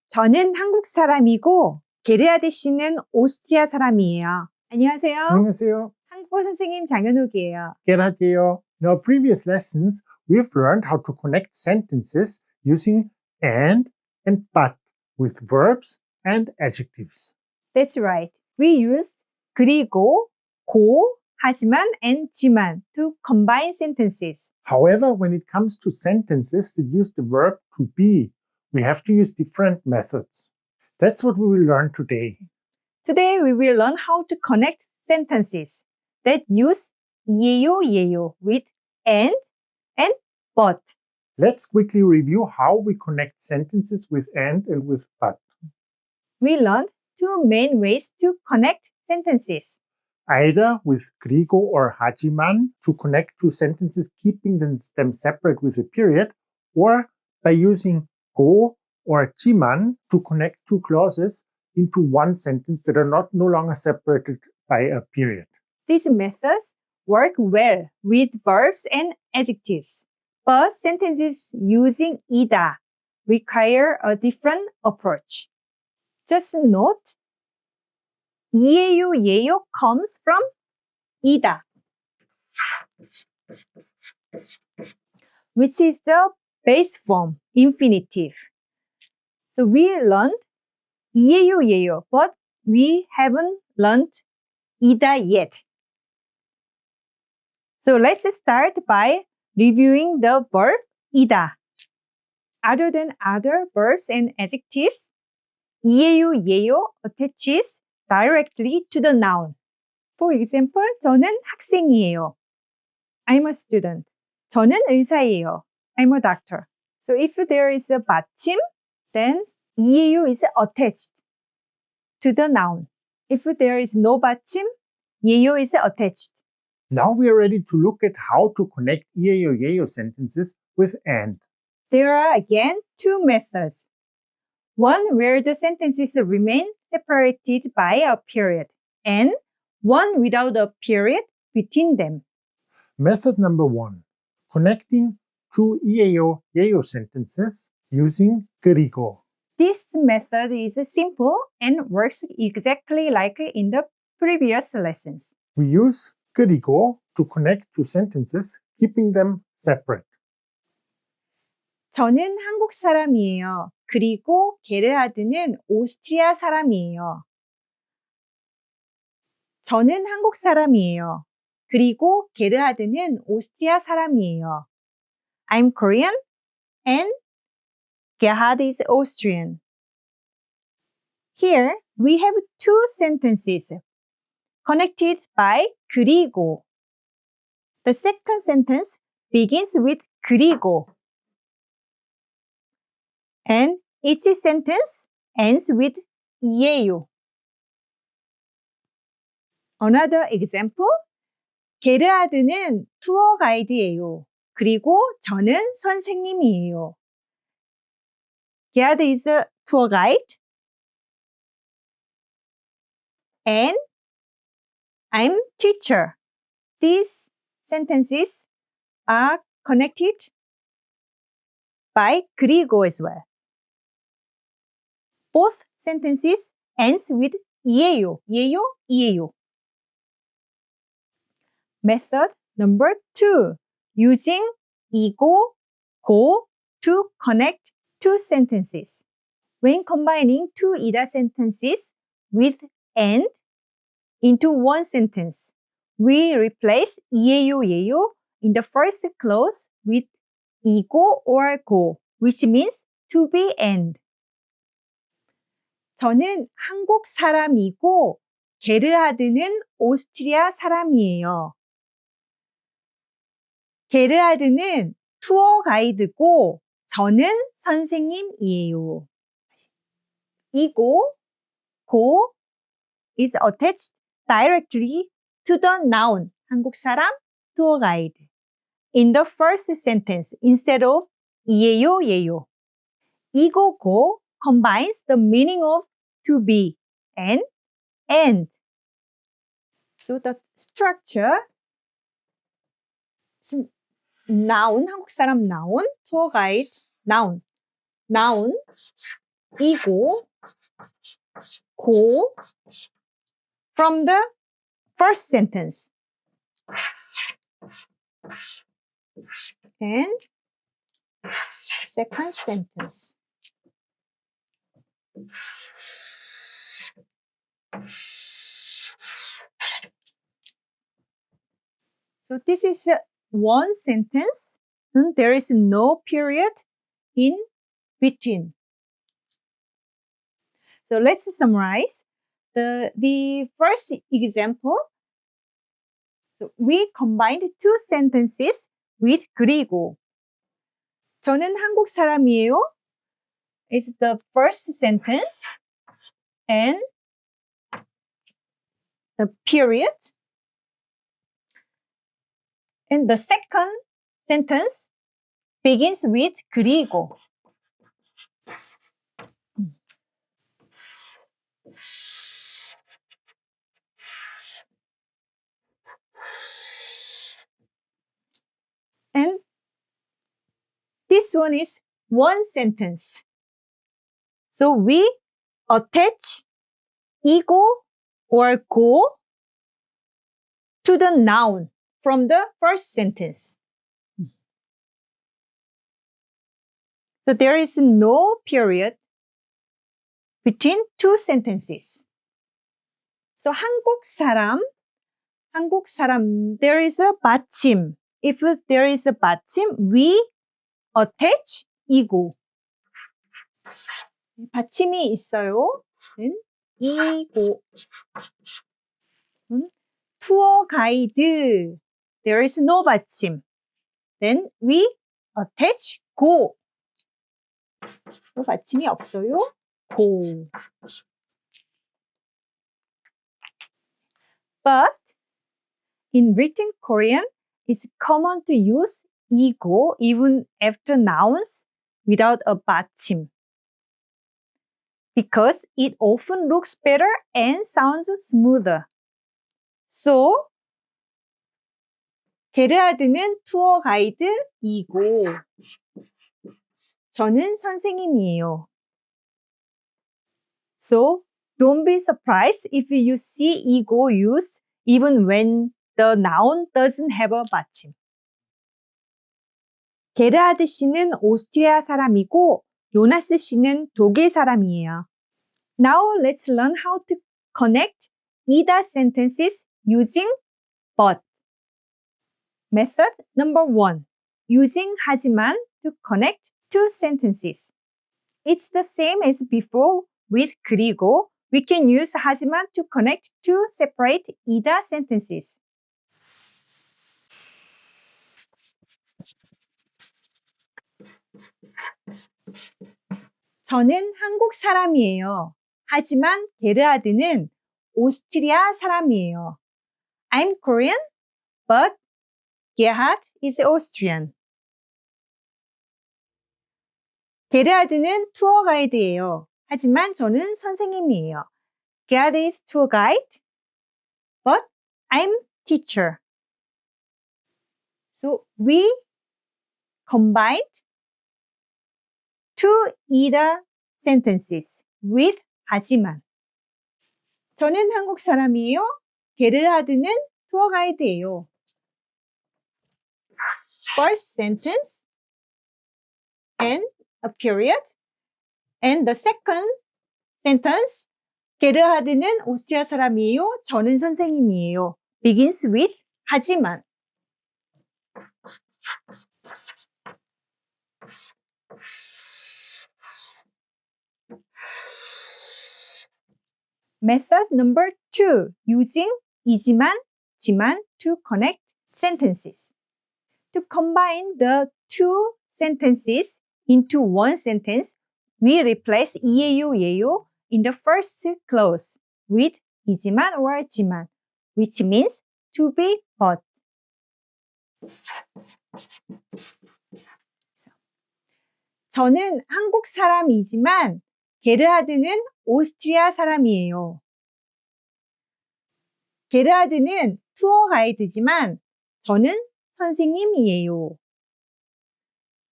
저는 한국 사람이고 게르하드 씨는 오스트리아 사람이에요. 안녕하세요. 안녕하세요. 한국어 선생님 장현옥이에요. Gerardeo. In our previous lessons, we've learned how to connect sentences using and but with verbs and adjectives. That's right. We used 그리고, 고, 하지만, and 지만 to combine sentences. However, when it comes to sentences that use the verb to be, we have to use different methods. That's what we will learn today. Today we will learn how to connect sentences that use 예요 with and but. Let's quickly review how we connect sentences with and with but. We learned two main ways to connect sentences. Either with 그리고 or 하지만 to connect two sentences, keeping them separate with a period, or by using 고 or 지만 to connect two clauses into one sentence that are no longer separated by a period. These methods work well with verbs and adjectives, but sentences using 이다 require a different approach. Just note, 예요 comes from 이다, which is the base form, infinitive. So we learned 예요, but we haven't learned 이다 yet. So let's start by reviewing the verb 이다. Other than other verbs and adjectives, 예요 attaches directly to the noun. For example, 저는 학생이에요. I'm a student. 저는 의사예요. I'm a doctor. So if there is a 받침, then 예요 is attached to the noun. If there is no 받침, 예요 is attached. Now we are ready to look at how to connect 예요 sentences with and. There are again two methods. One where the sentences remain separated by a period, and one without a period between them. Method number 1. Connecting two 예요 sentences using 그리고. This method is simple and works exactly like in the previous lessons. We use 그리고 to connect two sentences, keeping them separate. 저는 한국 사람이에요. 그리고 게르하드는 오스트리아 사람이에요. 저는 한국 사람이에요. 그리고 게르하드는 오스트리아 사람이에요. I'm Korean and Gerhard is Austrian. Here we have two sentences connected by 그리고. The second sentence begins with 그리고. And each sentence ends with 예요. Another example, 게르하드는 투어 가이드예요. 그리고 저는 선생님이에요. Gerhard is a tour guide. And I'm teacher. These sentences are connected by 그리고 as well. Both sentences ends with 예요. Method number 2. Using 이고, 고 to connect two sentences. When combining two 이다 sentences with and into one sentence, we replace 예요 in the first clause with 이고 or 고, which means to be and. 저는 한국 사람이고 게르하드는 오스트리아 사람이에요. 게르하드는 투어 가이드고 저는 선생님이에요. 이고, 고 is attached directly to the noun 한국 사람, 투어 가이드 in the first sentence instead of 예요. 이고, 고 combines the meaning of to be and. So the structure, noun, 한국 사람 noun, tour guide, noun, 이고, 고, from the first sentence. And second sentence. So this is one sentence, and there is no period in between. So let's summarize. The first example, so we combined two sentences with 그리고. 저는 한국 사람이에요. It's the first sentence and the period. And the second sentence begins with 그리고. And this one is one sentence. So we attach 이고 or 고 to the noun from the first sentence. So there is no period between two sentences. So 한국 사람, there is a 받침. If there is a 받침, we attach 이고. 받침이 있어요. 이고. 투어 가이드. There is no 받침. Then we attach 고. 또 받침이 없어요. 고. But in written Korean, it's common to use 이고 even after nouns without a 받침. Because it often looks better and sounds smoother. So, 게르하드는 투어 가이드이고, 저는 선생님이에요. So, don't be surprised if you see 이고 used even when the noun doesn't have a 받침. 게르하드 씨는 오스트리아 사람이고, 요나스 씨는 독일 사람이에요. Now let's learn how to connect 이다 sentences using but. Method number 1. Using 하지만 to connect two sentences. It's the same as before with 그리고. We can use 하지만 to connect two separate 이다 sentences. 저는 한국 사람이에요. 하지만 게르하드는 오스트리아 사람이에요. I'm Korean, but Gerhard is Austrian. 게르하드는 투어 가이드예요. 하지만 저는 선생님이에요. Gerhard is tour guide, but I'm teacher. So we combined two either sentences with 하지만. 저는 한국 사람이에요. 게르하드는 투어 가이드예요. First sentence and a period. And the second sentence, 게르하드는 오스트리아 사람이에요. 저는 선생님이에요. Begins with 하지만. Method number 2. Using 이지만, 지만 to connect sentences. To combine the two sentences into one sentence, we replace 이에요, 예요 in the first clause with 이지만 or 지만, which means to be but. 저는 한국 사람이지만 게르하드는 오스트리아 사람이에요. 게르하드는 투어 가이드지만 저는 선생님이에요.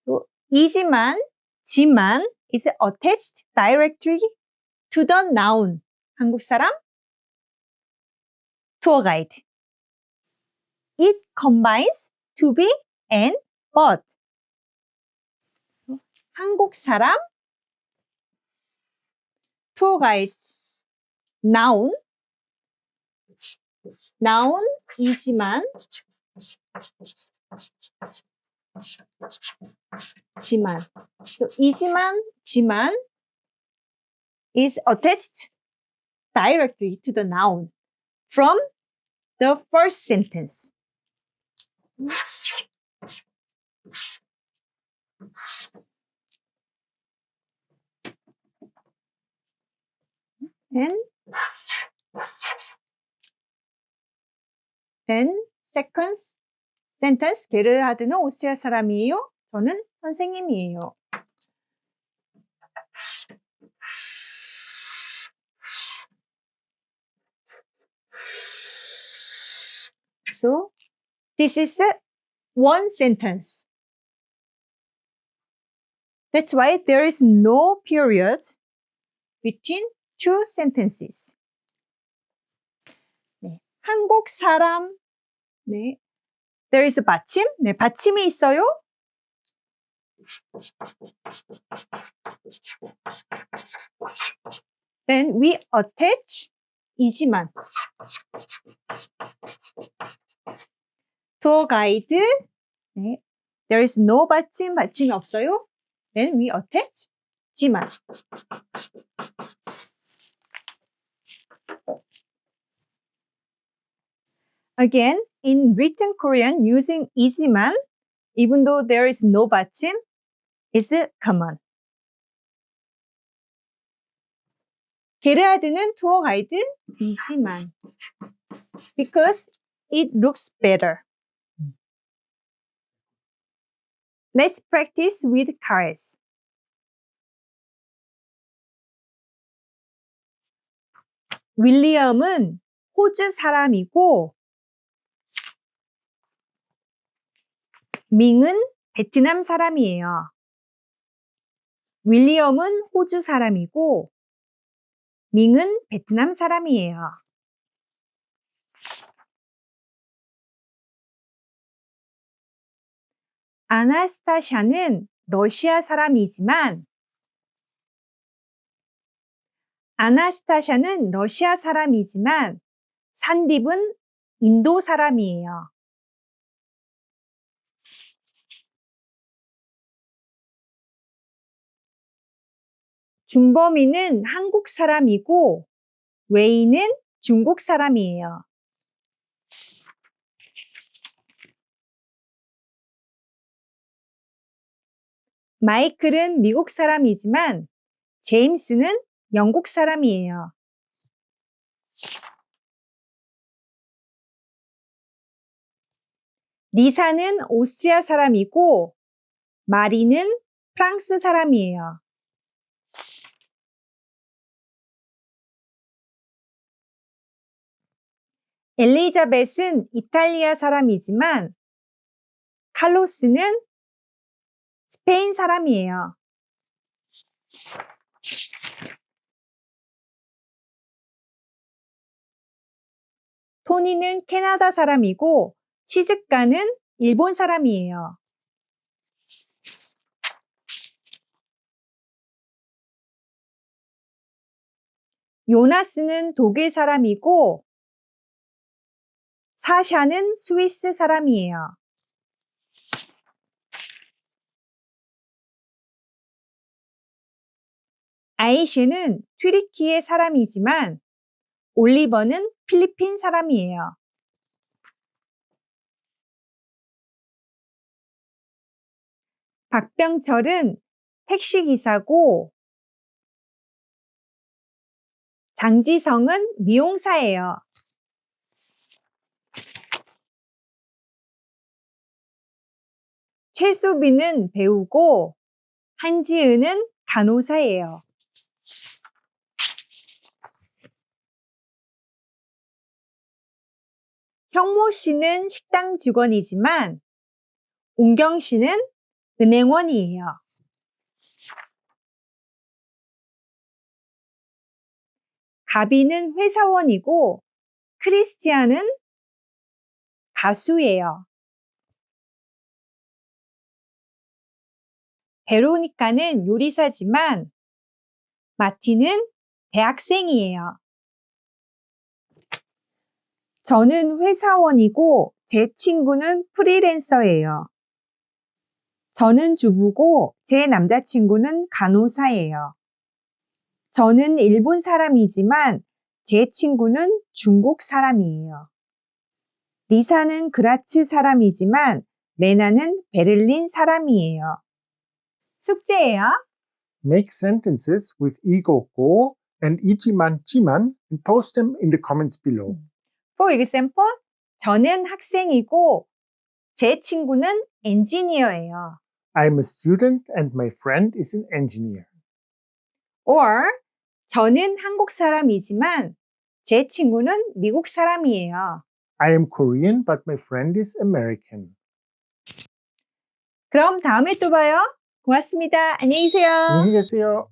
또 이지만, 지만 is attached directly to the noun. 한국 사람? tour guide. It combines to be and but. 한국 사람, tour guide, noun, noun이지만, So, 지만 is attached directly to the noun from the first sentence. And second sentence, 게르하드는 오스트리아 사람이에요. 저는 선생님이에요. So, this is one sentence. That's why there is no period between two sentences. 네, 한국 사람, 네, there is a 받침, 네, 받침이 있어요. Then we attach 이지만. tour guide, 네, there is no 받침이 없어요. Then we attach 지만. Again, in written Korean, using 이지만, even though there is no 받침, is common. 게르하드는 투어 가이드이지만 because it looks better. Let's practice with cars. 윌리엄은 호주 사람이고 밍은 베트남 사람이에요. 윌리엄은 호주 사람이고 밍은 베트남 사람이에요. 아나스타샤는 러시아 사람이지만 산딥은 인도 사람이에요. 준범이는 한국 사람이고 웨이는 중국 사람이에요. 마이클은 미국 사람이지만 제임스는 영국 사람이에요. 리사는 오스트리아 사람이고 마리는 프랑스 사람이에요. 엘리자벳은 이탈리아 사람이지만 칼로스는 스페인 사람이에요. 토니는 캐나다 사람이고 시즈카는 일본 사람이에요. 요나스는 독일 사람이고 사샤는 스위스 사람이에요. 아이셰는 튀르키예 사람이지만 올리버는 필리핀 사람이에요. 박병철은 택시기사고 장지성은 미용사예요. 최수빈은 배우고 한지은은 간호사예요. 형모 씨는 식당 직원이지만 옹경 씨는 은행원이에요. 가비는 회사원이고 크리스티안은 가수예요. 베로니카는 요리사지만 마티는 대학생이에요. 저는 회사원이고 제 친구는 프리랜서예요. 저는 주부고 제 남자친구는 간호사예요. 저는 일본 사람이지만 제 친구는 중국 사람이에요. 리사는 그라츠 사람이지만 레나는 베를린 사람이에요. 숙제예요. Make sentences with ego go and ichiman chiman and post them in the comments below. For example, 저는 학생이고 제 친구는 엔지니어예요. I'm a student and my friend is an engineer. Or 저는 한국 사람이지만 제 친구는 미국 사람이에요. I am Korean but my friend is American. 그럼 다음에 또 봐요. 고맙습니다. 안녕히 계세요. 안녕히 계세요.